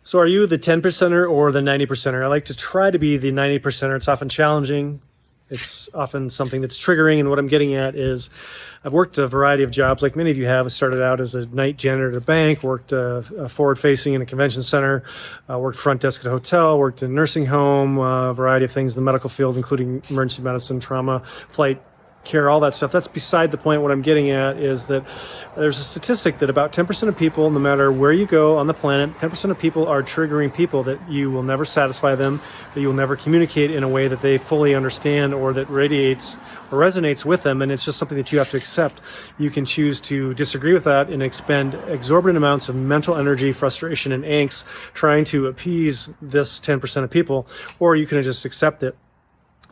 So are you the 10%er or the 90%er? I like to try to be the 90%er. It's often challenging. It's often something that's triggering. And what I'm getting at is I've worked a variety of jobs like many of you have. I started out as a night janitor at a bank, worked forward-facing in a convention center, worked front desk at a hotel, worked in a nursing home, a variety of things in the medical field, including emergency medicine, trauma, flight care, all that stuff. That's beside the point. What I'm getting at is that there's a statistic that about 10% of people, no matter where you go on the planet, 10% of people are triggering people, that you will never satisfy them, that you will never communicate in a way that they fully understand or that radiates or resonates with them. And it's just something that you have to accept. You can choose to disagree with that and expend exorbitant amounts of mental energy, frustration, and angst trying to appease this 10% of people, or you can just accept it.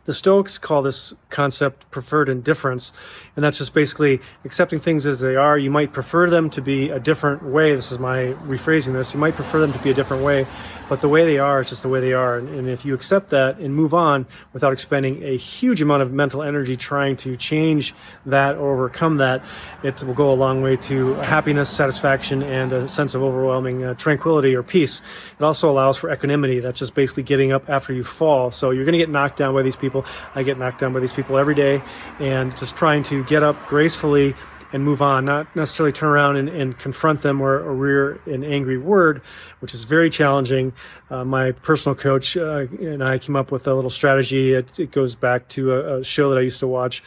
The Stoics call this concept preferred indifference, and that's just basically accepting things as they are. You might prefer them to be a different way. This is my rephrasing this. You might prefer them to be a different way, but the way they are is just the way they are. And if you accept that and move on without expending a huge amount of mental energy trying to change that or overcome that, it will go a long way to happiness, satisfaction, and a sense of overwhelming tranquility or peace. It also allows for equanimity. That's just basically getting up after you fall. So you're going to get knocked down by these people. I get knocked down by these people every day, and just trying to get up gracefully and move on, not necessarily turn around and confront them or rear an angry word, which is very challenging. My personal coach and I came up with a little strategy. It goes back to a show that I used to watch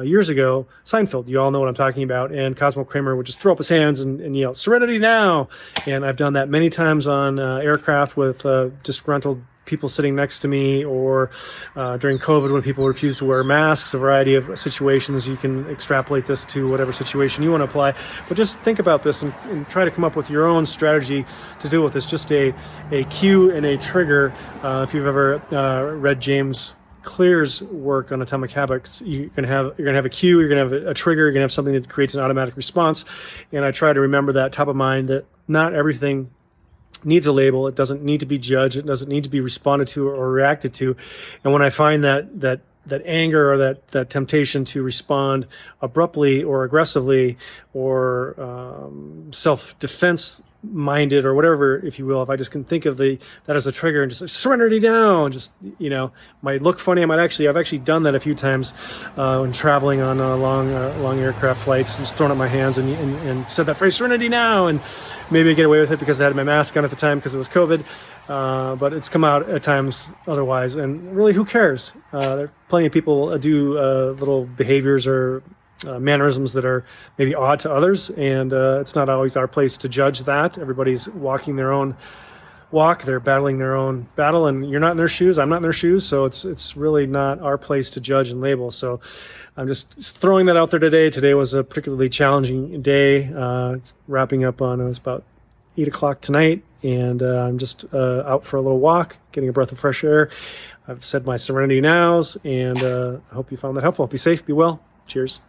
years ago, Seinfeld. You all know what I'm talking about. And Cosmo Kramer would just throw up his hands and yell, "Serenity now!" And I've done that many times on aircraft with disgruntled people sitting next to me, or during COVID when people refused to wear masks, a variety of situations. You can extrapolate this to whatever situation you want to apply. But just think about this and try to come up with your own strategy to deal with this. Just a cue and a trigger. If you've ever read James Clear's work on atomic habits, you're gonna have a cue, you're gonna have a trigger, you're gonna have something that creates an automatic response. And I try to remember that top of mind, that not everything needs a label. It doesn't need to be judged. It doesn't need to be responded to or reacted to. And when I find that anger or that temptation to respond abruptly or aggressively or self-defense minded or whatever, if you will, if I just can think of that as a trigger and just like, serenity down, just, might look funny. I've actually done that a few times when traveling on long aircraft flights, and just thrown up my hands and said that phrase, serenity now, and maybe I get away with it because I had my mask on at the time because it was COVID, but it's come out at times otherwise, and really, who cares? There are plenty of people do little behaviors or mannerisms that are maybe odd to others, and it's not always our place to judge that. Everybody's walking their own walk, they're battling their own battle, and you're not in their shoes, I'm not in their shoes, so it's really not our place to judge and label. So I'm just throwing that out there today. Today was a particularly challenging day, wrapping up on, it was about 8 o'clock tonight, and I'm just out for a little walk, getting a breath of fresh air. I've said my serenity nows, and I hope you found that helpful. Be safe, be well. Cheers.